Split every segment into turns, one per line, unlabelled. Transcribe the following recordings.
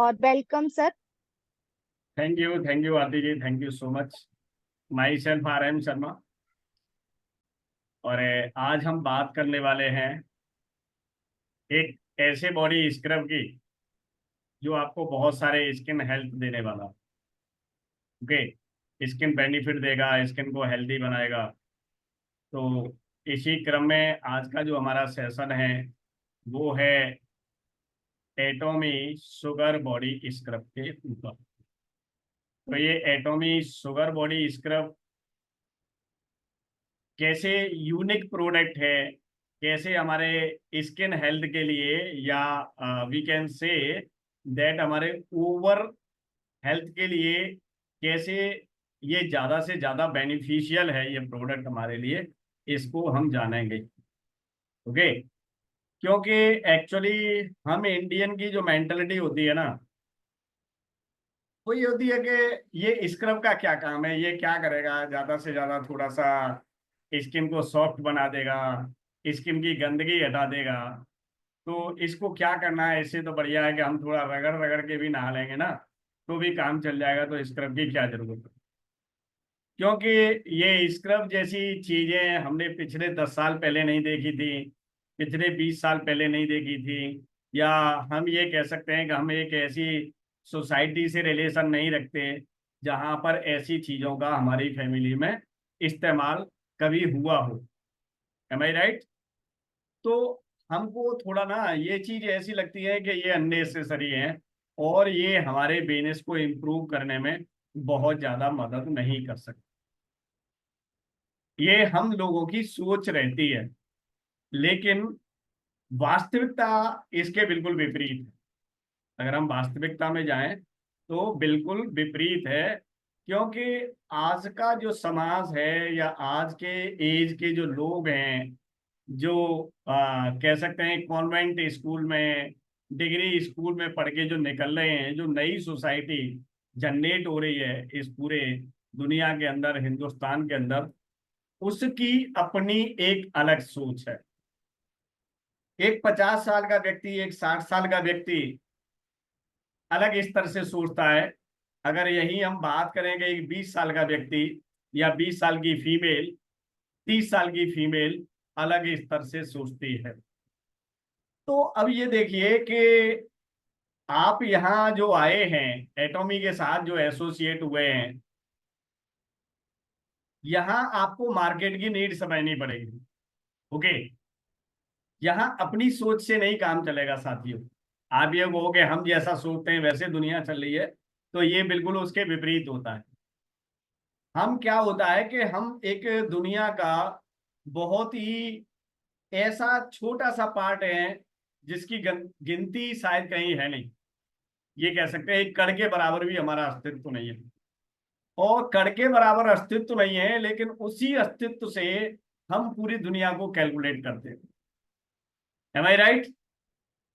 और welcome sir.
Thank you Aarti ji, thank you so much. Myself RM Sharma. और आज हम बात करने वाले हैं एक ऐसे बॉडी स्क्रब की जो आपको बहुत सारे स्किन हेल्थ देने वाला। ओके, स्किन बेनिफिट देगा, स्किन को हेल्दी बनाएगा। तो इसी क्रम में आज का जो हमारा सेशन है वो है एटॉमी शुगर बॉडी स्क्रब के ऊपर। तो ये एटॉमी शुगर बॉडी स्क्रब कैसे यूनिक प्रोडक्ट है, कैसे हमारे स्किन हेल्थ के लिए, या वी कैन से दैट हमारे ओवर हेल्थ के लिए कैसे ये ज़्यादा से ज़्यादा बेनिफिशियल है ये प्रोडक्ट हमारे लिए, इसको हम जानेंगे। ओके, क्योंकि एक्चुअली हम इंडियन की जो मेंटलिटी होती है ना, वो ये होती है कि ये स्क्रब का क्या काम है, ये क्या करेगा, ज़्यादा से ज़्यादा थोड़ा सा स्किन को सॉफ्ट बना देगा, स्किन की गंदगी हटा देगा। तो इसको क्या करना है, इससे तो बढ़िया है कि हम थोड़ा रगड़ रगड़ के भी नहा लेंगे ना, तो भी काम चल जाएगा। तो स्क्रब की क्या जरूरत है, क्योंकि ये स्क्रब जैसी चीजें हमने पिछले 10 साल पहले नहीं देखी थी, पिछले 20 साल पहले नहीं देखी थी। या हम ये कह सकते हैं कि हम एक ऐसी सोसाइटी से रिलेशन नहीं रखते जहां पर ऐसी चीजों का हमारी फैमिली में इस्तेमाल कभी हुआ हो। एम आई राइट? तो हमको थोड़ा ना ये चीज ऐसी लगती है कि ये अननेसेसरी है, और ये हमारे बिजनेस को इम्प्रूव करने में बहुत ज्यादा मदद नहीं कर सकते। ये हम लोगों की सोच रहती है, लेकिन वास्तविकता इसके बिल्कुल विपरीत है। अगर हम वास्तविकता में जाएं तो बिल्कुल विपरीत है। क्योंकि आज का जो समाज है, या आज के एज के जो लोग हैं, जो कह सकते हैं कॉन्वेंट स्कूल में, डिग्री स्कूल में पढ़ के जो निकल रहे हैं, जो नई सोसाइटी जनरेट हो रही है इस पूरे दुनिया के अंदर, हिंदुस्तान के अंदर, उसकी अपनी एक अलग सोच है। एक 50 साल का व्यक्ति, एक 60 साल का व्यक्ति अलग स्तर से सोचता है। अगर यही हम बात करेंगे एक 20 साल का व्यक्ति, या 20 साल की फीमेल, 30 साल की फीमेल अलग स्तर से सोचती है। तो अब ये देखिए कि आप यहाँ जो आए हैं, एटॉमी के साथ जो एसोसिएट हुए हैं, यहाँ आपको मार्केट की नीड समझनी पड़ेगी। ओके, यहाँ अपनी सोच से नहीं काम चलेगा साथियों। आप ये कहो हम जैसा सोचते हैं वैसे दुनिया चल रही है, तो ये बिल्कुल उसके विपरीत होता है। हम क्या होता है कि हम एक दुनिया का बहुत ही ऐसा छोटा सा पार्ट है जिसकी गिनती शायद कहीं है नहीं। ये कह सकते हैं एक कण के बराबर भी हमारा अस्तित्व नहीं है। और कण के बराबर अस्तित्व नहीं है, लेकिन उसी अस्तित्व से हम पूरी दुनिया को कैलकुलेट करते हैं। एम आई राइट?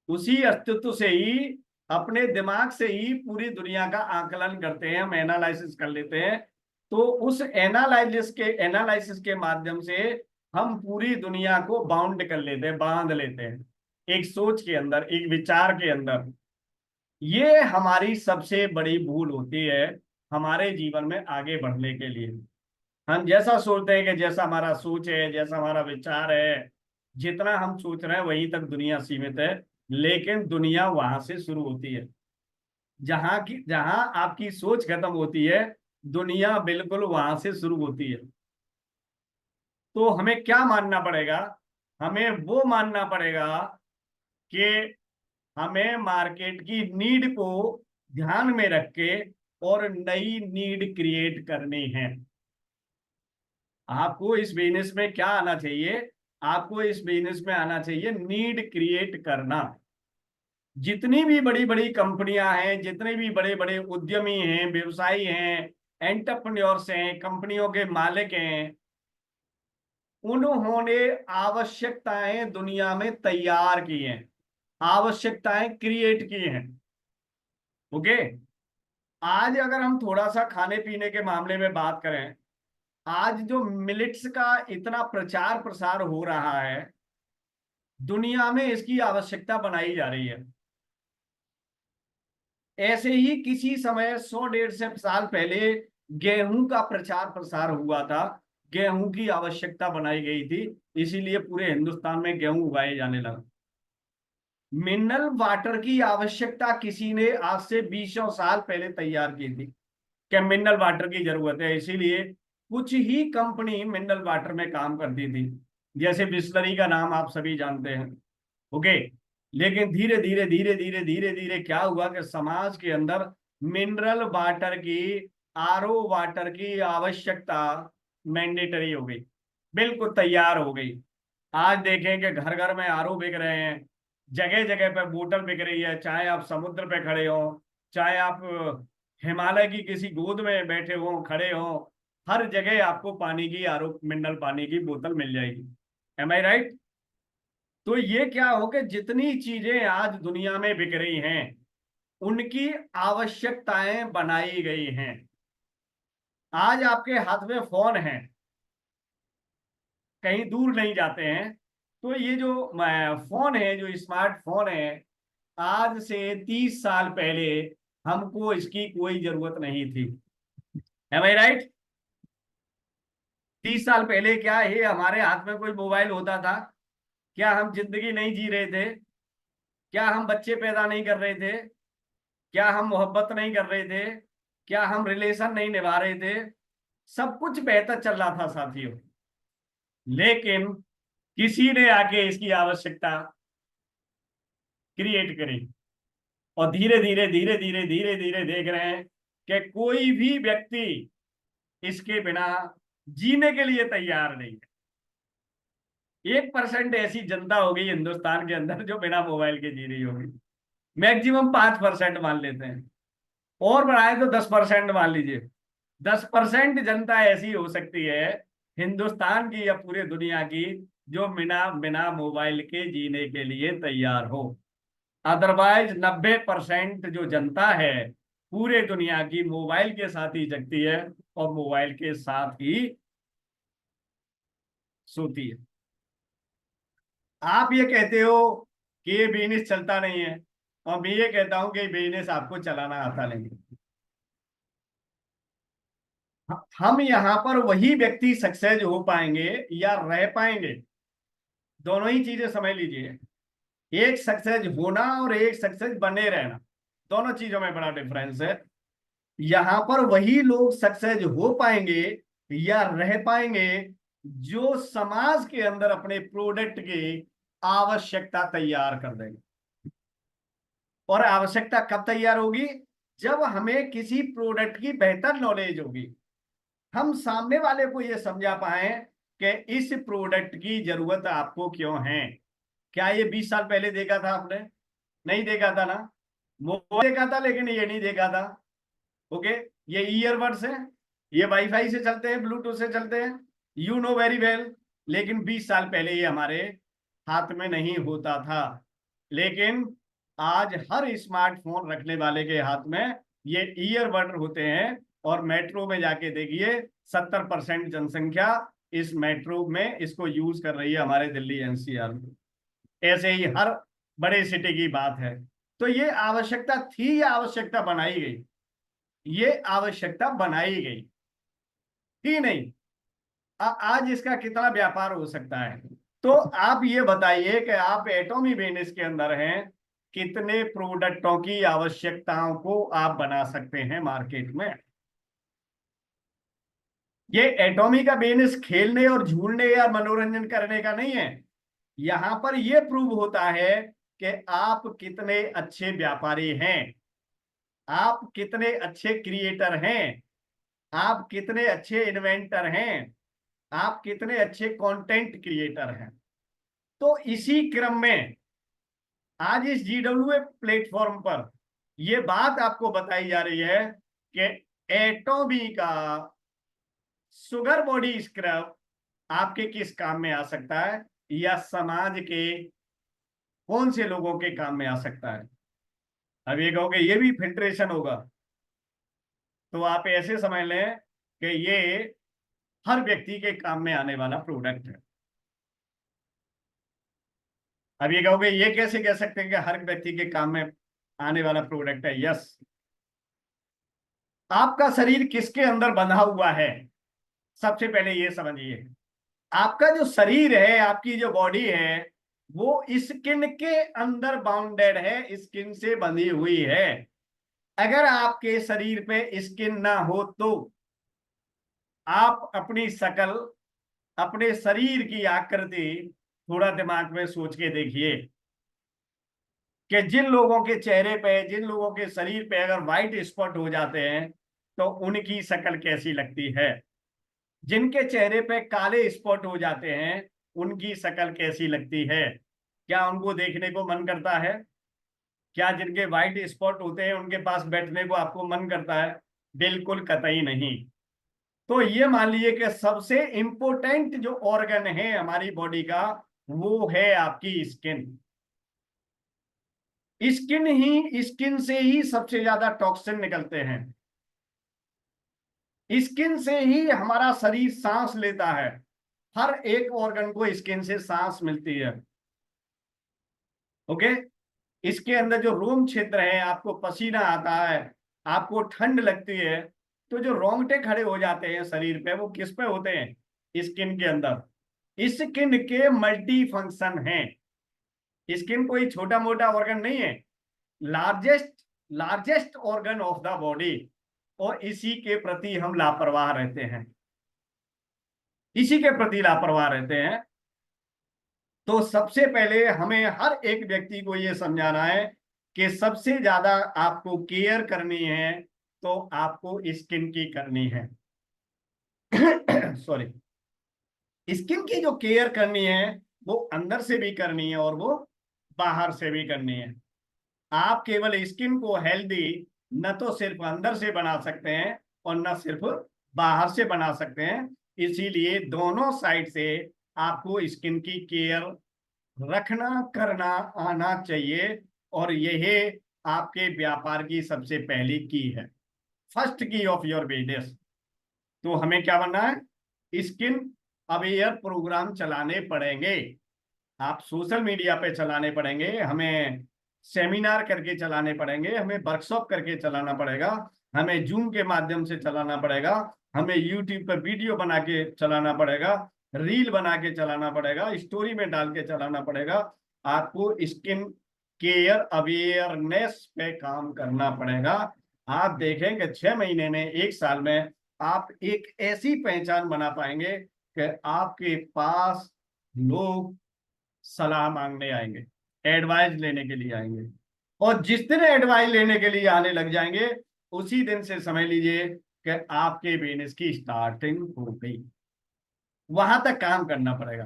उसी अस्तित्व से ही, अपने दिमाग से ही पूरी दुनिया का आकलन करते हैं, हम एनालिसिस कर लेते हैं। तो उस एनालिसिस के माध्यम से हम पूरी दुनिया को बाउंड कर लेते हैं, बांध लेते हैं एक सोच के अंदर, एक विचार के अंदर। ये हमारी सबसे बड़ी भूल होती है हमारे जीवन में आगे बढ़ने के लिए। हम जैसा सोचते हैं कि जैसा हमारा सोच है, जैसा हमारा विचार है, जितना हम सोच रहे हैं वहीं तक दुनिया सीमित है। लेकिन दुनिया वहां से शुरू होती है, जहां आपकी सोच खत्म होती है, दुनिया बिल्कुल वहां से शुरू होती है। तो हमें क्या मानना पड़ेगा? हमें वो मानना पड़ेगा कि हमें मार्केट की नीड को ध्यान में रख के और नई नीड क्रिएट करनी है। आपको इस बिजनेस में क्या आना चाहिए? आपको इस बिजनेस में आना चाहिए नीड क्रिएट करना। जितनी भी बड़ी बड़ी कंपनियां हैं, जितने भी बड़े बड़े उद्यमी हैं, व्यवसायी हैं, एंटरप्रेन्योर्स हैं, कंपनियों के मालिक हैं, उन्होंने आवश्यकताएं दुनिया में तैयार की हैं, आवश्यकताएं क्रिएट की हैं। ओके, आज अगर हम थोड़ा सा खाने पीने के मामले में बात करें, आज जो मिलिट्स का इतना प्रचार प्रसार हो रहा है, दुनिया में इसकी आवश्यकता बनाई जा रही है। ऐसे ही किसी समय 100 150 साल पहले गेहूं का प्रचार प्रसार हुआ था, गेहूं की आवश्यकता बनाई गई थी, इसीलिए पूरे हिंदुस्तान में गेहूं उगाए जाने लगा। मिनरल वाटर की आवश्यकता किसी ने आज से 20 साल पहले तैयार की थी कि मिनरल वाटर की जरूरत है, इसीलिए कुछ ही कंपनी मिनरल वाटर में काम करती थी, जैसे बिस्लरी का नाम आप सभी जानते हैं। ओके। लेकिन धीरे धीरे धीरे धीरे धीरे धीरे क्या हुआ कि समाज के अंदर मिनरल वाटर की, आरओ वाटर की आवश्यकता मैंडेटरी हो गई, बिल्कुल तैयार हो गई। आज देखें कि घर घर में आरओ बिक रहे हैं, जगह जगह पे बोतल बिक रही है, चाहे आप समुद्र पे खड़े हो, चाहे आप हिमालय की किसी गोद में बैठे हो खड़े हो, हर जगह आपको पानी की, आरओ मिनरल पानी की बोतल मिल जाएगी। एम आई राइट? तो ये क्या हो कि जितनी चीजें आज दुनिया में बिक रही हैं, उनकी आवश्यकताएं बनाई गई हैं। आज आपके हाथ में फोन है, कहीं दूर नहीं जाते हैं, तो ये जो फोन है, जो स्मार्टफोन है, आज से 30 साल पहले हमको इसकी कोई जरूरत नहीं थी। है भाई राइट? 30 साल पहले क्या है, हमारे हाथ में कोई मोबाइल होता था? क्या हम जिंदगी नहीं जी रहे थे? क्या हम बच्चे पैदा नहीं कर रहे थे? क्या हम मोहब्बत नहीं कर रहे थे? क्या हम रिलेशन नहीं निभा रहे थे? सब कुछ बेहतर चल रहा था साथियों। लेकिन किसी ने आके इसकी आवश्यकता क्रिएट करी, और धीरे धीरे धीरे धीरे धीरे धीरे देख रहे हैं कि कोई भी व्यक्ति इसके बिना जीने के लिए तैयार नहीं है। 1% ऐसी जनता होगी हिंदुस्तान के अंदर जो बिना मोबाइल के जी रही होगी, मैक्सिमम 5% मान लेते हैं, और बढ़ाए तो 10% मान लीजिए। 10% जनता ऐसी हो सकती है हिंदुस्तान की या पूरे दुनिया की, जो बिना बिना मोबाइल के जीने के लिए तैयार हो। अदरवाइज 90% जो जनता है पूरे दुनिया की, मोबाइल के साथ ही जगती है और मोबाइल के साथ ही सोती है। आप ये कहते हो कि ये बिजनेस चलता नहीं है, और मैं ये कहता हूं कि बिजनेस आपको चलाना आता नहीं। हम यहां पर वही व्यक्ति सक्सेस हो पाएंगे या रह पाएंगे, दोनों ही चीजें समझ लीजिए। एक सक्सेस होना और एक सक्सेस बने रहना, दोनों चीजों में बड़ा डिफरेंस है। यहां पर वही लोग सक्सेस हो पाएंगे या रह पाएंगे जो समाज के अंदर अपने प्रोडक्ट की आवश्यकता तैयार कर देंगे। और आवश्यकता कब तैयार होगी? जब हमें किसी प्रोडक्ट की बेहतर नॉलेज होगी, हम सामने वाले को यह समझा पाए कि इस प्रोडक्ट की जरूरत आपको क्यों है। क्या ये 20 साल पहले देखा था आपने? नहीं देखा था ना। मोबाइल देखा था, लेकिन ये नहीं देखा था। ओके। ये ईयरबड्स हैं, ये वाईफाई से चलते हैं, ब्लूटूथ से चलते हैं, यू नो वेरी वेल। लेकिन 20 साल पहले ये हमारे हाथ में नहीं होता था। लेकिन आज हर स्मार्टफोन रखने वाले के हाथ में ये ईयरबड होते हैं। और मेट्रो में जाके देखिए, 70% जनसंख्या इस मेट्रो में इसको यूज कर रही है, हमारे दिल्ली एनसीआर में। ऐसे ही हर बड़े सिटी की बात है। तो ये आवश्यकता थी या आवश्यकता बनाई गई? ये आवश्यकता बनाई गई थी, नहीं। आज इसका कितना व्यापार हो सकता है? तो आप ये बताइए कि आप एटॉमी बिजनेस के अंदर हैं, कितने प्रोडक्टों की आवश्यकताओं को आप बना सकते हैं मार्केट में? ये एटॉमी का बिजनेस खेलने और झूलने या मनोरंजन करने का नहीं है। यहां पर यह प्रूव होता है कि आप कितने अच्छे व्यापारी हैं, आप कितने अच्छे क्रिएटर हैं, आप कितने अच्छे इन्वेंटर हैं, आप कितने अच्छे कंटेंट क्रिएटर हैं। तो इसी क्रम में आज इस जीडब्ल्यूए प्लेटफॉर्म पर यह बात आपको बताई जा रही है कि एटॉमी का शुगर बॉडी स्क्रब आपके किस काम में आ सकता है, या समाज के कौन से लोगों के काम में आ सकता है। अब ये कहोगे ये भी फिल्ट्रेशन होगा, तो आप ऐसे समझ लें कि ये हर व्यक्ति के काम में आने वाला प्रोडक्ट है। अब ये कहोगे ये कैसे कह सकते हैं कि हर व्यक्ति के काम में आने वाला प्रोडक्ट है। यस। आपका शरीर किसके अंदर बंधा हुआ है? सबसे पहले ये समझिए, आपका जो शरीर है, आपकी जो बॉडी है, वो स्किन के अंदर बाउंडेड है, स्किन से बंधी हुई है। अगर आपके शरीर पे स्किन ना हो तो आप अपनी शक्ल, अपने शरीर की आकृति थोड़ा दिमाग में सोच के देखिए कि जिन लोगों के चेहरे पे, जिन लोगों के शरीर पे अगर व्हाइट स्पॉट हो जाते हैं तो उनकी शक्ल कैसी लगती है। जिनके चेहरे पे काले स्पॉट हो जाते हैं उनकी शक्ल कैसी लगती है। क्या उनको देखने को मन करता है? क्या जिनके व्हाइट स्पॉट होते हैं उनके पास बैठने को आपको मन करता है? बिल्कुल कतई नहीं। तो ये मान लीजिए कि सबसे इंपॉर्टेंट जो ऑर्गन है हमारी बॉडी का, वो है आपकी स्किन। स्किन से ही सबसे ज्यादा टॉक्सिन निकलते हैं। स्किन से ही हमारा शरीर सांस लेता है। हर एक ऑर्गन को स्किन से सांस मिलती है। ओके। इसके अंदर जो रोम क्षेत्र है, आपको पसीना आता है, आपको ठंड लगती है, तो जो रोंगटे खड़े हो जाते हैं शरीर पे, वो किस पे होते हैं? स्किन के अंदर। स्किन के मल्टी फंक्शन हैं। स्किन कोई छोटा मोटा ऑर्गन नहीं है, largest largest organ of the body. और इसी के प्रति हम लापरवाह रहते हैं, इसी के प्रति लापरवाह रहते हैं। तो सबसे पहले हमें हर एक व्यक्ति को यह समझाना है कि सबसे ज्यादा आपको केयर करनी है तो आपको स्किन की करनी है। सॉरी। स्किन की जो केयर करनी है वो अंदर से भी करनी है और वो बाहर से भी करनी है। आप केवल स्किन को हेल्दी न तो सिर्फ अंदर से बना सकते हैं और न सिर्फ बाहर से बना सकते हैं। इसीलिए दोनों साइड से आपको स्किन की केयर रखना, करना आना चाहिए। और यही आपके व्यापार की सबसे पहली की है, फर्स्ट की ऑफ योर बिजनेस। तो हमें क्या बनना है? स्किन अवेयर प्रोग्राम चलाने पड़ेंगे। आप सोशल मीडिया पे चलाने पड़ेंगे, हमें सेमिनार करके चलाने पड़ेंगे, हमें वर्कशॉप करके चलाना पड़ेगा, हमें जूम के माध्यम से चलाना पड़ेगा, हमें यूट्यूब पर वीडियो बना के चलाना पड़ेगा, रील बना के चलाना पड़ेगा, स्टोरी में डाल के चलाना पड़ेगा। आपको स्किन केयर अवेयरनेस पे काम करना पड़ेगा। आप देखें कि 6 महीने में, 1 साल में आप एक ऐसी पहचान बना पाएंगे कि आपके पास लोग सलाह मांगने आएंगे, एडवाइस लेने के लिए आएंगे। और जिस दिन एडवाइस लेने के लिए आने लग जाएंगे, उसी दिन से समझ लीजिए कि आपके बिजनेस की स्टार्टिंग हो गई। वहां तक काम करना पड़ेगा।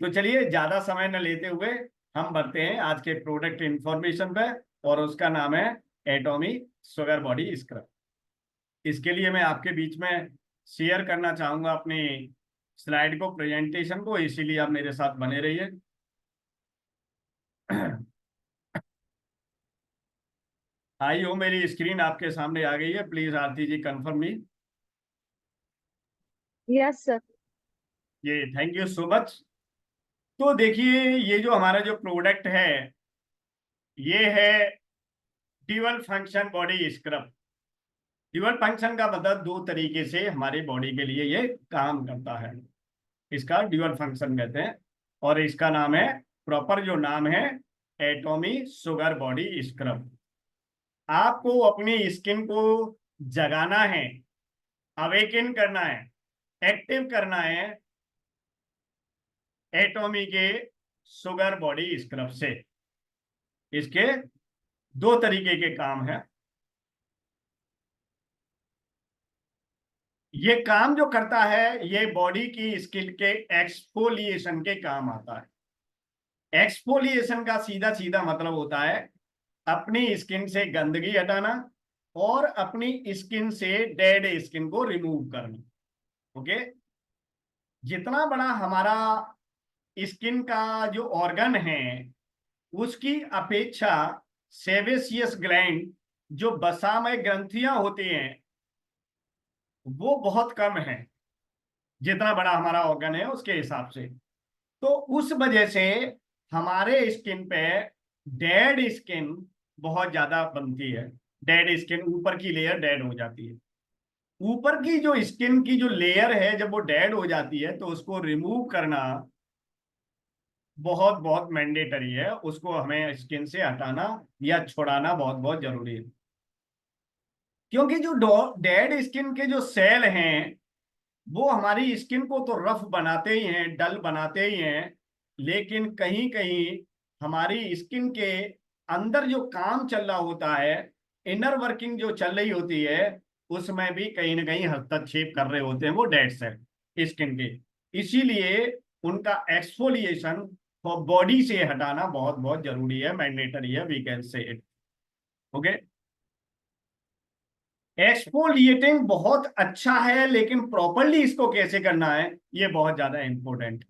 तो चलिए ज्यादा समय न लेते हुए हम बढ़ते हैं आज के प्रोडक्ट इंफॉर्मेशन पे, और उसका नाम है एटॉमी शुगर बॉडी स्क्रब। इसके लिए मैं आपके बीच में शेयर करना चाहूंगा अपनी स्लाइड को, प्रेजेंटेशन को, इसीलिए आप मेरे साथ बने रहिए। आई हो मेरी स्क्रीन आपके सामने आ गई है? Please Aarti ji confirm me.
Yes sir.
ये थैंक यू सो मच। तो देखिए, ये जो हमारा जो प्रोडक्ट है, ये है dual function body scrub. Dual function का मतलब दो तरीके से हमारी बॉडी के लिए ये काम करता है। इसका ड्यूअल फंक्शन कहते हैं। और इसका नाम है, प्रॉपर जो नाम है, एटॉमी शुगर बॉडी स्क्रब। आपको अपनी स्किन को जगाना है, अवेकन करना है, एक्टिव करना है एटॉमी के शुगर बॉडी स्क्रब से। इसके दो तरीके के काम हैं। ये काम जो करता है, ये बॉडी की स्किन के एक्सफोलिएशन के काम आता है। एक्सफोलिएशन का सीधा सीधा मतलब होता है अपनी स्किन से गंदगी हटाना और अपनी स्किन से डेड स्किन को रिमूव करना। ओके। जितना बड़ा हमारा स्किन का जो ऑर्गन है, उसकी अपेक्षा सेबेसियस ग्लैंड, जो वसा में ग्रंथियां होती हैं, वो बहुत कम है जितना बड़ा हमारा ऑर्गन है उसके हिसाब से। तो उस वजह से हमारे स्किन पे डेड स्किन बहुत ज्यादा बनती है, डेड स्किन, ऊपर की लेयर डेड हो जाती है। ऊपर की जो स्किन की जो लेयर है जब वो डेड हो जाती है तो उसको रिमूव करना बहुत बहुत मैंडेटरी है, उसको हमें स्किन से हटाना या छुड़ाना बहुत बहुत जरूरी है। क्योंकि जो डेड स्किन के जो सेल हैं वो हमारी स्किन को तो रफ बनाते ही हैं, डल बनाते ही हैं, लेकिन कहीं कहीं हमारी स्किन के अंदर जो काम चल रहा होता है, इनर वर्किंग जो चल रही होती है, उसमें भी कहीं ना कहीं हस्तक्षेप कर रहे होते हैं वो डेड सेल स्किन के। इसीलिए उनका एक्सफोलिएशन बॉडी से हटाना बहुत बहुत जरूरी है, मैंडेटरी है, we can say it. Okay. Exfoliating बहुत अच्छा है, लेकिन प्रॉपरली इसको कैसे करना है ये बहुत ज्यादा इंपॉर्टेंट।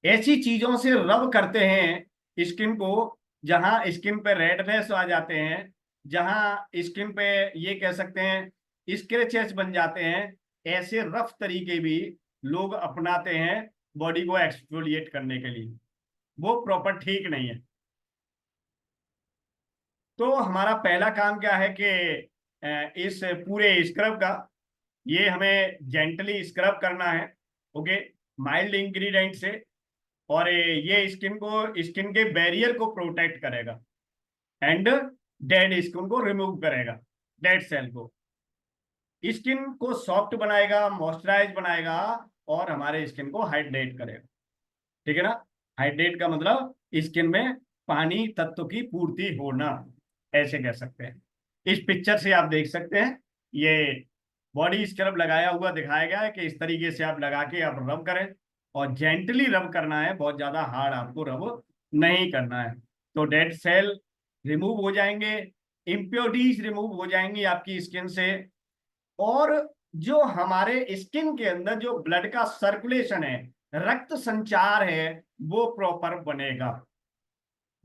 ऐसी चीजों से रब करते हैं स्किन को जहां स्किन पे रेडनेस आ जाते हैं, जहां स्किन पे ये कह सकते हैं स्क्रैचेस बन जाते हैं, ऐसे रफ तरीके भी लोग अपनाते हैं बॉडी को एक्सफोलिएट करने के लिए। वो प्रॉपर ठीक नहीं है। तो हमारा पहला काम क्या है कि इस पूरे स्क्रब का, ये हमें जेंटली स्क्रब करना है। ओके। माइल्ड इंग्रेडिएंट से। और ये स्किन के बैरियर को प्रोटेक्ट करेगा एंड डेड स्किन को रिमूव करेगा, डेड सेल को, स्किन को सॉफ्ट बनाएगा, मॉइस्चराइज बनाएगा, और हमारे स्किन को हाइड्रेट करेगा। ठीक है ना। हाइड्रेट का मतलब स्किन में पानी तत्व की पूर्ति होना, ऐसे कह सकते हैं। इस पिक्चर से आप देख सकते हैं, ये बॉडी स्क्रब लगाया हुआ दिखाया गया है कि इस तरीके से आप लगा के आप रब करें, और जेंटली रब करना है, बहुत ज्यादा हार्ड आपको रब नहीं करना है। तो डेड सेल रिमूव हो जाएंगे, इम्प्योरिटीज रिमूव हो जाएंगी आपकी स्किन से, और जो हमारे स्किन के अंदर जो ब्लड का सर्कुलेशन है, रक्त संचार है, वो प्रॉपर बनेगा।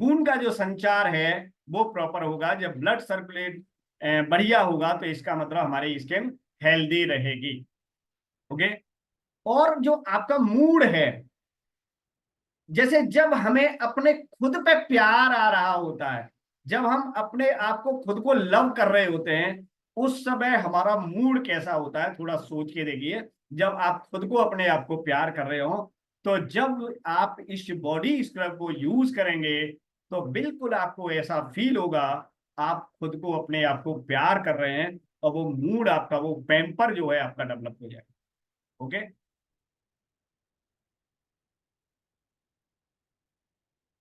खून का जो संचार है वो प्रॉपर होगा। जब ब्लड सर्कुलेट बढ़िया होगा तो इसका मतलब हमारी स्किन हेल्दी रहेगी। ओके। और जो आपका मूड है, जैसे जब हमें अपने खुद पे प्यार आ रहा होता है, जब हम अपने आप को खुद को लव कर रहे होते हैं, उस समय हमारा मूड कैसा होता है थोड़ा सोच के देखिए। जब आप खुद को अपने आप को प्यार कर रहे हो, तो जब आप इस बॉडी स्क्रब को यूज करेंगे तो बिल्कुल आपको ऐसा फील होगा, आप खुद को अपने आप को प्यार कर रहे हैं, और वो मूड आपका, वो पैम्पर जो है आपका डेवलप हो जाएगा। ओके।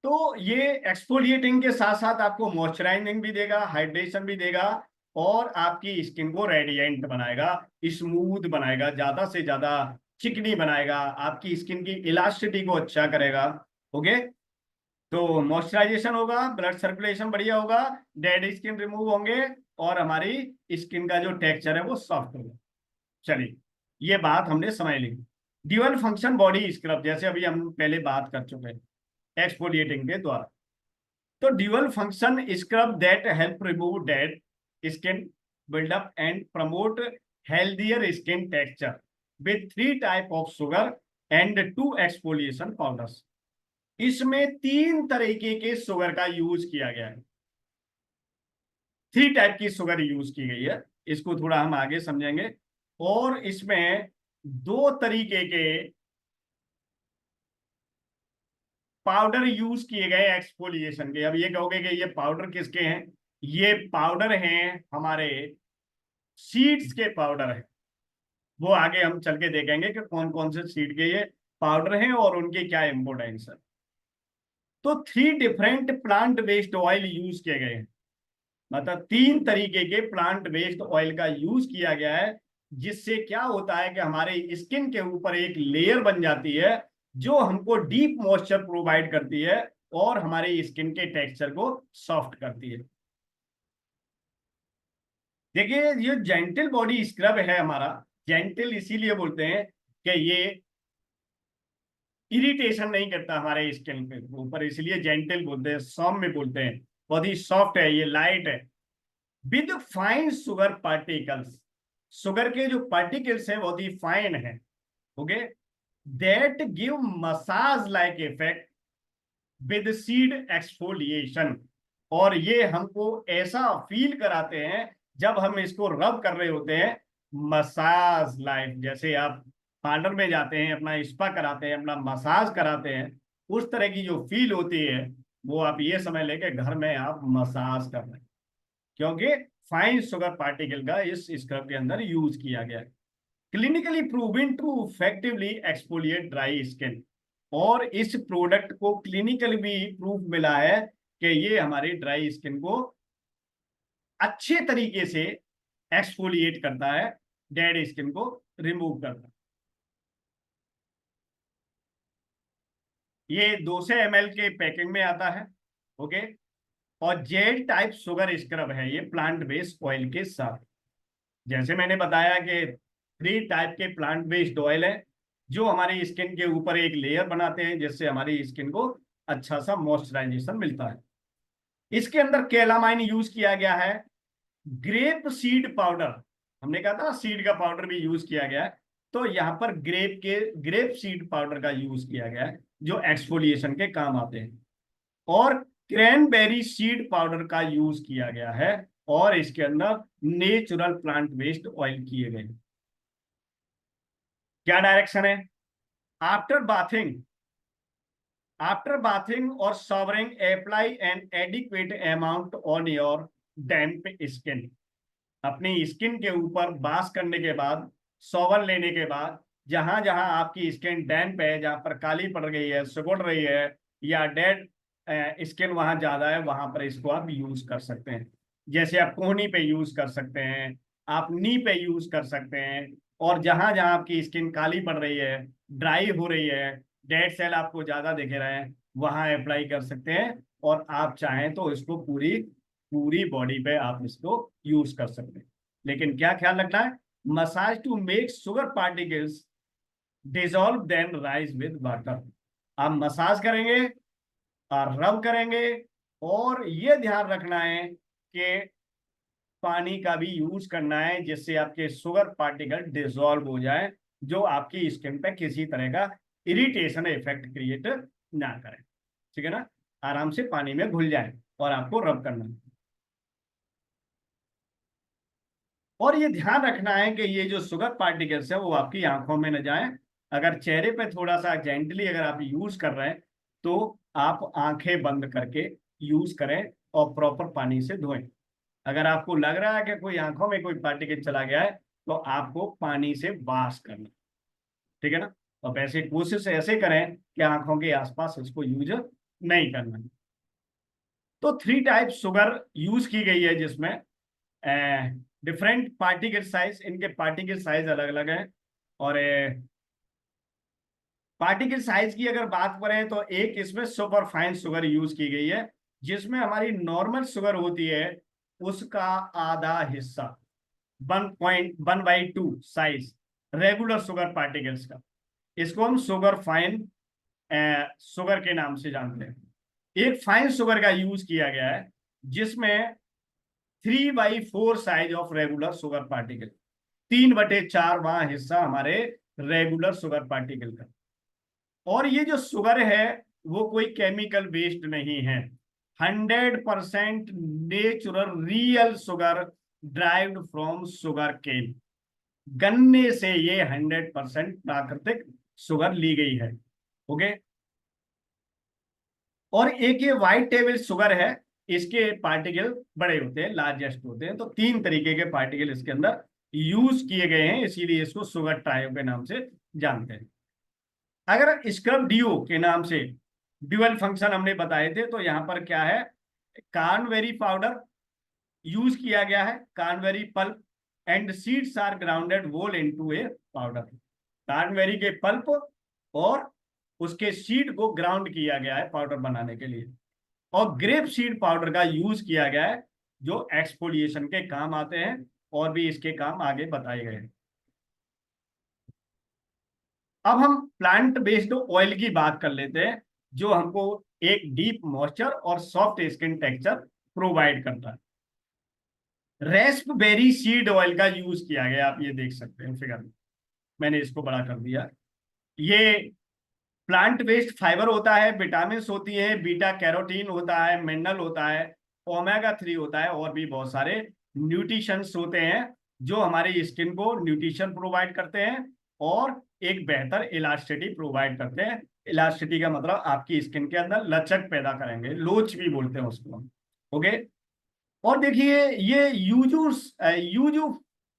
तो ये एक्सफोलिएटिंग के साथ साथ आपको मॉइस्चराइजिंग भी देगा, हाइड्रेशन भी देगा, और आपकी स्किन को रेडिएंट बनाएगा, स्मूथ बनाएगा, ज्यादा से ज्यादा चिकनी बनाएगा, आपकी स्किन की इलास्टिसिटी को अच्छा करेगा। ओके। तो मॉइस्चराइजेशन होगा, ब्लड सर्कुलेशन बढ़िया होगा, डेड स्किन रिमूव होंगे, और हमारी स्किन का जो टेक्सचर है वो सॉफ्ट होगा। चलिए, ये बात हमने समझ ली। ड्यूअल फंक्शन बॉडी स्क्रब, जैसे अभी हम पहले बात कर चुके हैं एक्सफोलिएटिंग के द्वारा। तो dual function scrub that help remove dead skin, buildup and promote healthier skin texture with 3 type of sugar and 2 exfoliation powders. इसमें 3 तरीके के शुगर का यूज किया गया है, 3 टाइप की शुगर यूज की गई है। इसको थोड़ा हम आगे समझेंगे। और इसमें 2 तरीके के पाउडर यूज किए गए एक्सफोलिएशन के। अब ये कहोगे कि ये पाउडर किसके हैं? ये पाउडर हैं हमारे सीड्स के पाउडर हैं। वो आगे हम चल के देखेंगे कि कौन कौन से सीड के ये पाउडर हैं और उनकी क्या इंपोर्टेंस है। तो 3 different plant based oil use किए गए हैं, मतलब 3 तरीके के प्लांट बेस्ड ऑयल का यूज किया गया है, जिससे क्या होता है कि हमारे स्किन के ऊपर एक लेयर बन जाती है जो हमको डीप मॉइस्चर प्रोवाइड करती है और हमारे स्किन के टेक्सचर को सॉफ्ट करती है। देखिए, ये जेंटल बॉडी स्क्रब है हमारा, जेंटल इसीलिए बोलते हैं कि ये इरिटेशन नहीं करता हमारे स्किन के ऊपर, इसलिए जेंटल बोलते हैं, सौम्य बोलते हैं। बहुत ही सॉफ्ट है, ये लाइट है, with fine sugar particles. Sugar के जो पार्टिकल्स हैं बहुत ही फाइन है। Okay. That give massage like effect with seed exfoliation. और ये हमको ऐसा फील कराते हैं जब हम इसको रब कर रहे होते हैं, मसाज लाइफ। जैसे आप पार्लर में जाते हैं, अपना स्पा कराते हैं, अपना मसाज कराते हैं, उस तरह की जो फील होती है, वो आप ये समझ लेके घर में आप मसाज कर रहे हैं, क्योंकि फाइन शुगर पार्टिकल का इस स्क्रब के अंदर यूज किया गया है। Clinically proven to effectively exfoliate dry skin, और इस प्रोडक्ट को क्लिनिकल भी प्रूफ मिला है कि ये हमारी ड्राई स्किन को अच्छे तरीके से एक्सफोलिएट करता है, डेड स्किन को रिमूव करता है। ये 200 ml के पैकिंग में आता है। ओके। और जेल टाइप शुगर स्क्रब है ये, प्लांट बेस्ड ऑयल के साथ। जैसे मैंने बताया कि 3 टाइप के प्लांट बेस्ड ऑयल है, जो हमारी स्किन के ऊपर एक लेयर बनाते हैं, जिससे हमारी स्किन को अच्छा सा मॉइस्चराइजेशन मिलता है। इसके अंदर कैलामाइन यूज किया गया है, ग्रेप सीड पाउडर, हमने कहा था सीड का पाउडर भी यूज किया गया है, तो यहाँ पर ग्रेप सीड पाउडर का यूज किया गया है, जो एक्सफोलिएशन के काम आते हैं। और क्रैनबेरी सीड पाउडर का यूज किया गया है, और इसके अंदर नेचुरल प्लांट बेस्ड ऑयल किए गए। क्या डायरेक्शन है? आफ्टर बाथिंग, आफ्टर बाथिंग और showering apply an adequate amount on your damp skin. अपनी स्किन के ऊपर बास करने के बाद, शॉवर लेने के बाद, जहां जहां आपकी स्किन डैम्प है, जहां पर काली पड़ गई है, सिकुड़ रही है, या डेड स्किन वहां ज्यादा है, वहां पर इसको आप यूज कर सकते हैं। जैसे आप कोहनी पे यूज कर सकते हैं, आप नी पे यूज कर सकते हैं, और जहां जहां आपकी स्किन काली पड़ रही है, ड्राई हो रही है, डेड सेल आपको ज्यादा दिख रहे हैं, वहां अप्लाई कर सकते हैं। और आप चाहें तो इसको पूरी पूरी बॉडी पे आप इसको यूज कर सकते हैं। लेकिन क्या ख्याल रखना है? Massage to make sugar particles dissolve then rise with water. आप मसाज करेंगे और रब करेंगे, और ये ध्यान रखना है कि पानी का भी यूज करना है, जिससे आपके शुगर पार्टिकल डिजोल्व हो जाए, जो आपकी स्किन पे किसी तरह का इरिटेशन इफेक्ट क्रिएट ना करें। ठीक है ना? आराम से पानी में घुल जाए, और आपको रब करना है। और ये ध्यान रखना है कि ये जो शुगर पार्टिकल्स है वो आपकी आंखों में न जाए। अगर चेहरे पे थोड़ा सा जेंटली अगर आप यूज कर रहे हैं, तो आप आंखें बंद करके यूज करें, और प्रॉपर पानी से धोएं। अगर आपको लग रहा है कि कोई आंखों में कोई पार्टिकल चला गया है, तो आपको पानी से वॉश करना। ठीक है ना? और वैसे कोशिश ऐसे करें कि आंखों के आसपास इसको यूज नहीं करना। तो 3 टाइप शुगर यूज की गई है, जिसमें डिफरेंट पार्टिकल साइज, इनके पार्टिकल साइज अलग अलग हैं। और पार्टिकल साइज की अगर बात करें, तो एक इसमें सुपर फाइन शुगर यूज की गई है, जिसमें हमारी नॉर्मल शुगर होती है उसका आधा हिस्सा, 1.1/2 साइज रेगुलर शुगर पार्टिकल्स का। इसको हम शुगर फाइन शुगर के नाम से जानते हैं। एक फाइन शुगर का यूज किया गया है, जिसमें 3/4 size of regular sugar particle, 3/4 वहां हिस्सा हमारे रेगुलर शुगर पार्टिकल का। और ये जो शुगर है वो कोई केमिकल बेस्ड नहीं है, 100% natural real sugar derived from sugar cane. गन्ने से ये 100% प्राकृतिक शुगर ली गई है। ओके। और एक ये व्हाइट टेबल शुगर है, इसके पार्टिकल बड़े होते हैं, लार्जेस्ट होते हैं। तो 3 तरीके के पार्टिकल इसके अंदर यूज किए गए हैं, इसीलिए इसको शुगर ट्रायो के नाम से जानते हैं। अगर स्क्रब डिओ के नाम से ड्यूअल फंक्शन हमने बताए थे, तो यहाँ पर क्या है? कार्नवेरी पाउडर यूज किया गया है, cranberry pulp and seeds are grounded whole into a powder. Cranberry के पल्प और उसके सीड को ग्राउंड किया गया है पाउडर बनाने के लिए। और ग्रेप सीड पाउडर का यूज किया गया है, जो एक्सफोलिएशन के काम आते हैं, और भी इसके काम आगे बताए गए हैं। अब हम प्लांट बेस्ड ऑयल की बात कर लेते हैं, जो हमको एक डीप मॉइस्चर और सॉफ्ट स्किन टेक्सचर प्रोवाइड करता है। रेस्पबेरी सीड ऑयल का यूज किया गया, आप ये देख सकते हैं फिगर में, मैंने इसको बड़ा कर दिया। ये प्लांट बेस्ड फाइबर होता है, विटामिन होती है, बीटा कैरोटीन होता है, मिनरल होता है, ओमेगा 3 होता है, और भी बहुत सारे न्यूट्रिशंस होते हैं जो हमारी स्किन को न्यूट्रिशन प्रोवाइड करते हैं और एक बेहतर इलास्टिसिटी प्रोवाइड करते हैं। इलास्टिसिटी का मतलब आपकी स्किन के अंदर लचक पैदा करेंगे, लोच भी बोलते हैं उसको हम। ओके। और देखिए ये यूजू यूजू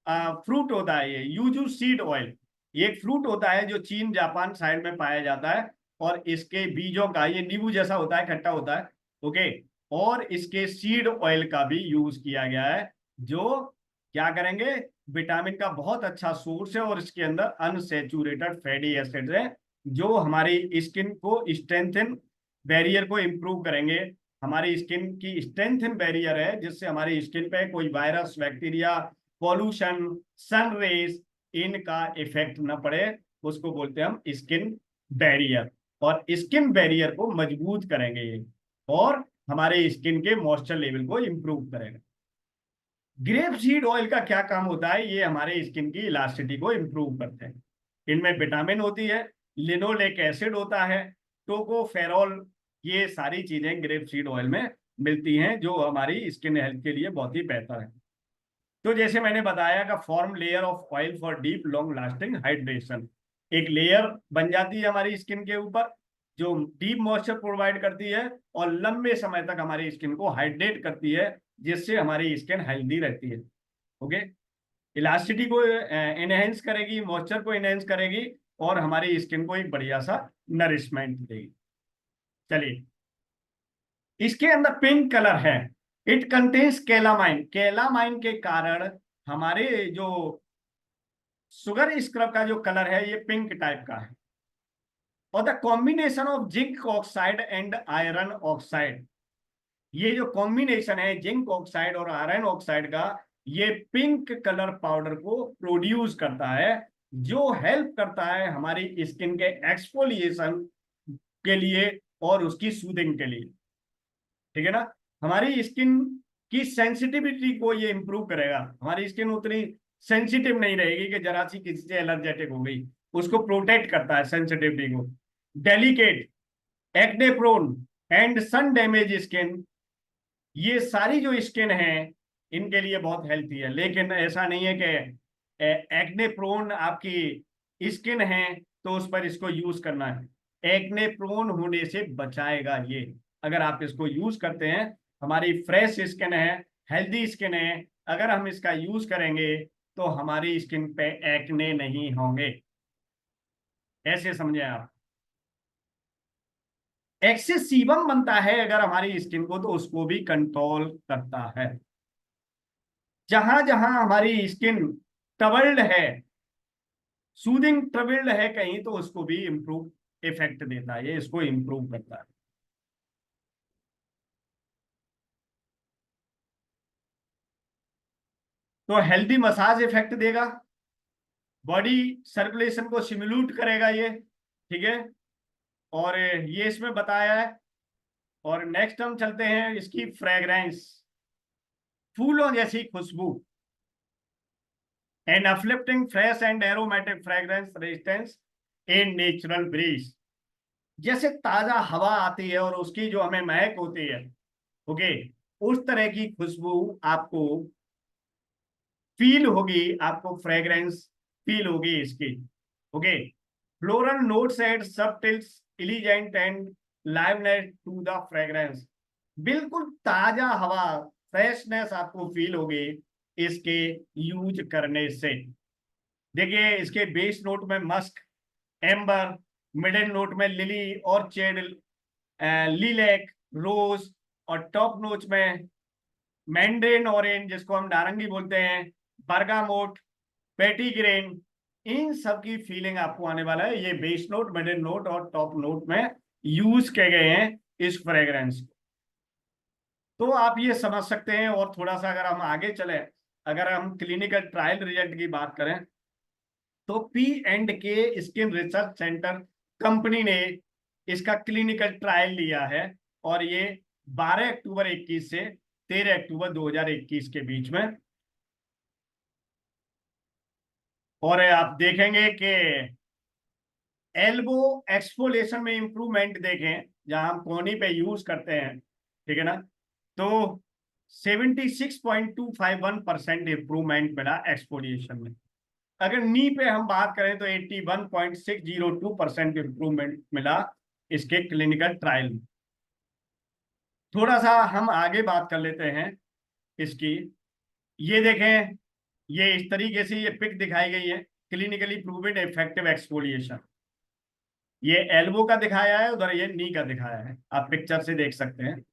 फ्रूट होता है, ये यूजू सीड ऑयल, ये एक फ्रूट होता है जो चीन जापान साइड में पाया जाता है। और इसके बीजों का, ये नींबू जैसा होता है, खट्टा होता है। ओके। और इसके सीड ऑयल का भी यूज किया गया है, जो क्या करेंगे, विटामिन का बहुत अच्छा सोर्स है, और इसके अंदर अनसेचुरेटेड फैटी एसिड्स है जो हमारी स्किन को स्ट्रेंथन, बैरियर को इंप्रूव करेंगे। हमारी स्किन की स्ट्रेंथन बैरियर है जिससे हमारी स्किन पे कोई virus, bacteria, pollution, sun rays, इनका इफेक्ट न पड़े, उसको बोलते हैं हम स्किन बैरियर। और स्किन बैरियर को मजबूत करेंगे ये, और हमारे स्किन के मॉइस्चर लेवल को इंप्रूव करेगा। ग्रेप सीड ऑयल का क्या काम होता है, ये हमारे स्किन की इलास्टिसिटी को इंप्रूव करते हैं। इनमें विटामिन होती है, लिनोलेक एसिड होता है, टोकोफेरॉल, ये सारी चीजें ग्रेप सीड ऑयल में मिलती हैं जो हमारी स्किन हेल्थ के लिए बहुत ही बेहतर है। तो जैसे मैंने बताया का form layer of oil for deep long lasting hydration, एक लेयर बन जाती है हमारी स्किन के ऊपर जो डीप मॉइस्चर प्रोवाइड करती है और लंबे समय तक हमारी स्किन को हाइड्रेट करती है, जिससे हमारी स्किन हेल्दी रहती है। ओके। इलास्टिसिटी को एनहेंस करेगी, मॉइस्चर को एनहेंस करेगी, और हमारी स्किन को एक बढ़िया सा नरिशमेंट देगी। चलिए, इसके अंदर पिंक कलर है, इट कंटेन्स कैलामाइन, कैलामाइन के कारण हमारे जो शुगर स्क्रब का जो कलर है ये पिंक टाइप का है। और the combination of zinc oxide and iron oxide, ये जो कॉम्बिनेशन है जिंक ऑक्साइड और आयरन ऑक्साइड का, ये पिंक कलर पाउडर को प्रोड्यूस करता है, जो हेल्प करता है हमारी स्किन के एक्सफोलिएशन के लिए और उसकी सूदिंग के लिए। ठीक है ना। हमारी स्किन की सेंसिटिविटी को ये इंप्रूव करेगा, हमारी स्किन उतनी सेंसिटिव नहीं रहेगी कि जरा सी किसी से एलर्जेटिक हो गई, उसको प्रोटेक्ट करता है सेंसिटिविटी को। Delicate, acne prone and sun damage skin, ये सारी जो स्किन है इनके लिए बहुत हेल्थी है। लेकिन ऐसा नहीं है कि एक्ने प्रोन आपकी स्किन है तो उस पर इसको यूज करना है। एक्ने प्रोन होने से बचाएगा ये, अगर आप इसको यूज करते हैं। हमारी फ्रेश स्किन है, हेल्दी स्किन है, अगर हम इसका यूज करेंगे तो हमारी स्किन पे एक्ने नहीं होंगे। ऐसे समझे आप। एक्सेस सीबम बनता है अगर हमारी स्किन को, तो उसको भी कंट्रोल करता है। जहां जहां हमारी स्किन ट्रबल्ड है, सूदिंग ट्रबल्ड है कहीं, तो उसको भी इम्प्रूव इफेक्ट देता है, ये इसको इम्प्रूव करता है। तो हेल्दी मसाज इफेक्ट देगा, बॉडी सर्कुलेशन को सिम्युलेट करेगा ये। ठीक है। और ये इसमें बताया है। और नेक्स्ट हम चलते हैं इसकी फ्रेग्रेंस, फूलों जैसी खुशबू, an uplifting fresh and aromatic fragrance resistance in natural breeze, जैसे ताजा हवा आती है और उसकी जो हमें महक होती है, ओके, उस तरह की खुशबू आपको फील होगी, आपको फ्रेग्रेंस फील होगी इसकी। Okay. Floral notes and subtle elegant and liveness to the fragrance, बिल्कुल ताजा हवा, फ्रेशनेस आपको फील होगी इसके यूज करने से। देखिए इसके बेस नोट में मस्क, एम्बर, मिडिल नोट में लिली और चेड, लीलैक, रोज, और टॉप नोच में मैंड्रेन ऑरेंज जिसको हम नारंगी बोलते हैं, बर्गामोट, पेटीग्रेन, इन सब की फीलिंग आपको आने वाला है। ये बेस नोट, मिडिल नोट और टॉप नोट में यूज किए गए हैं इस फ्रेग्रेंस को। तो आप ये समझ सकते हैं। और थोड़ा सा अगर हम आगे चले, अगर हम क्लिनिकल ट्रायल रिजल्ट की बात करें, तो P&K skin research centre company ने इसका क्लिनिकल ट्रायल लिया है, और ये 12 अक्टूबर 21 से 13 अक्टूबर 2021 के बीच में। और आप देखेंगे कि एल्बो एक्सफोलेशन में इंप्रूवमेंट देखें, जहां हम कोहनी पे यूज करते हैं, ठीक है ना, तो 76.251% इम्प्रूवमेंट मिला एक्सफोलिएशन में। अगर नी पे हम बात करें तो 81.602% इम्प्रूवमेंट मिला इसके क्लिनिकल ट्रायल में। थोड़ा सा हम आगे बात कर लेते हैं इसकी। ये देखें, ये इस तरीके से ये पिक दिखाई गई है, क्लिनिकली प्रूवेड इफेक्टिव एक्सफोलिएशन। ये एल्बो का दिखाया है, उधर ये नी का दिखाया है, आप पिक्चर से देख सकते हैं।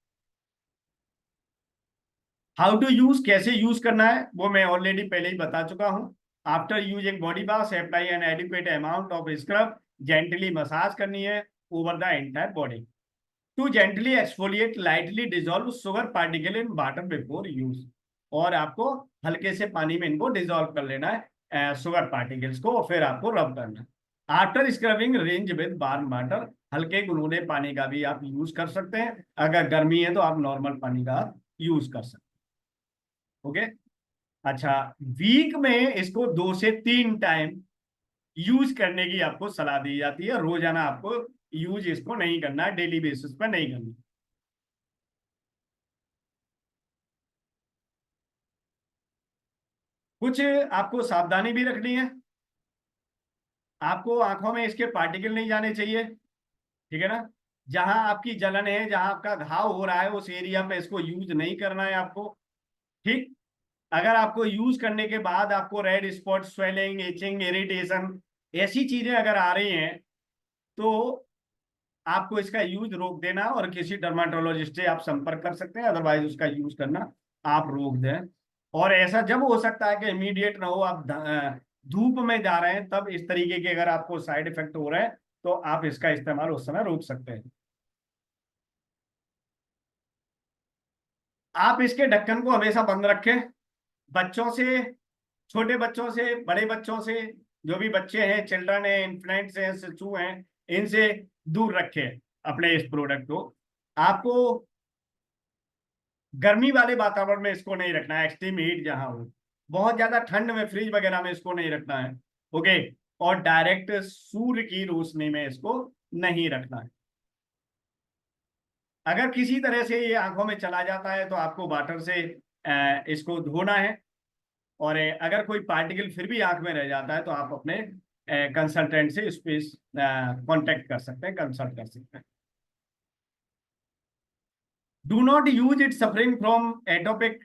हाउ टू यूज, कैसे यूज करना है वो मैं ऑलरेडी पहले ही बता चुका हूं। After using body wash apply an adequate amount of scrub, gently massage करनी है over the entire body. To gently exfoliate lightly dissolve sugar particle in water before use, और आपको हल्के से पानी में इनको डिजोल्व कर लेना है शुगर पार्टिकल्स को, और फिर आपको रब करना है। After scrubbing range with warm water, हल्के गुनगुने पानी का भी आप यूज कर सकते हैं, अगर गर्मी है तो आप नॉर्मल पानी का यूज कर सकते हैं। ओके, अच्छा, वीक में इसको 2 से 3 टाइम यूज करने की आपको सलाह दी जाती है, रोजाना आपको यूज इसको नहीं करना है, डेली बेसिस पर नहीं करना। कुछ आपको सावधानी भी रखनी है, आपको आंखों में इसके पार्टिकल नहीं जाने चाहिए, ठीक है ना। जहां आपकी जलन है, जहां आपका घाव हो रहा है, उस एरिया पे इसको यूज नहीं करना है आपको, ठीक। अगर आपको यूज करने के बाद आपको red spot, swelling, itching, irritation ऐसी चीजें अगर आ रही हैं तो आपको इसका यूज रोक देना, और किसी डर्माटोलॉजिस्ट से आप संपर्क कर सकते हैं, अदरवाइज उसका यूज करना आप रोक दें। और ऐसा जब हो सकता है कि इमीडिएट ना हो, आप धूप में जा रहे हैं, तब इस तरीके के अगर आपको साइड इफेक्ट हो रहे हैं तो आप इसका इस्तेमाल उस समय रोक सकते हैं। आप इसके ढक्कन को हमेशा बंद रखें। बच्चों से, छोटे बच्चों से, बड़े बच्चों से, जो भी बच्चे हैं, चिल्ड्रन हैं, इन्फ्लुएंट्स हैं, शिशु हैं, इनसे दूर रखें अपने इस प्रोडक्ट को। आपको गर्मी वाले वातावरण में इसको नहीं रखना है, एक्सट्रीम हीट जहां हो, बहुत ज्यादा ठंड में फ्रिज वगैरह में इसको नहीं रखना है। ओके, और डायरेक्ट सूर्य की रोशनी में इसको नहीं रखना है। अगर किसी तरह से ये आंखों में चला जाता है तो आपको वाटर से इसको धोना है, और अगर कोई पार्टिकल फिर भी आंख में रह जाता है तो आप अपने कंसल्टेंट से इस पे कांटेक्ट कर सकते हैं, कंसल्ट कर सकते हैं। Do not use it suffering from atopic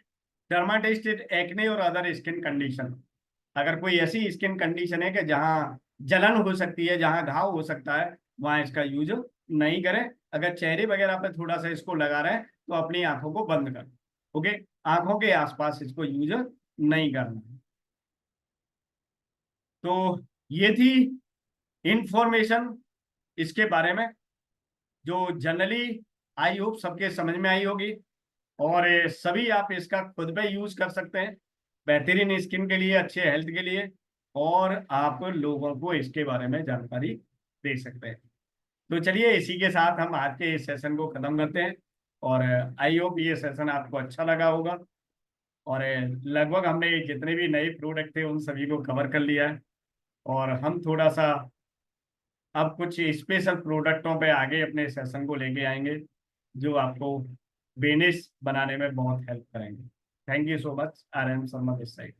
dermatitis, acne और अदर स्किन कंडीशन। अगर कोई ऐसी स्किन कंडीशन है कि जहां जलन हो सकती है, जहां घाव हो सकता है, वहां इसका यूज नहीं करें। अगर चेहरे वगैरह पे थोड़ा सा इसको लगा रहे हैं तो अपनी आंखों को बंद कर, ओके, आंखों के आसपास इसको यूज नहीं करना है। तो ये थी इंफॉर्मेशन इसके बारे में, जो जनरली आई होप सबके समझ में आई होगी, और सभी आप इसका खुद पे यूज कर सकते हैं बेहतरीन स्किन के लिए, अच्छे हेल्थ के लिए, और आप लोगों को इसके बारे में जानकारी दे सकते हैं। तो चलिए, इसी के साथ हम आज के इस सेशन को खत्म करते हैं, और आई होप ये सेशन आपको अच्छा लगा होगा, और लगभग हमने जितने भी नए प्रोडक्ट थे उन सभी को कवर कर लिया है, और हम थोड़ा सा अब कुछ स्पेशल प्रोडक्टों पे आगे अपने सेशन को लेके आएंगे, जो आपको बेनिस बनाने में बहुत हेल्प करेंगे। Thank you so much, R M Sharma this side.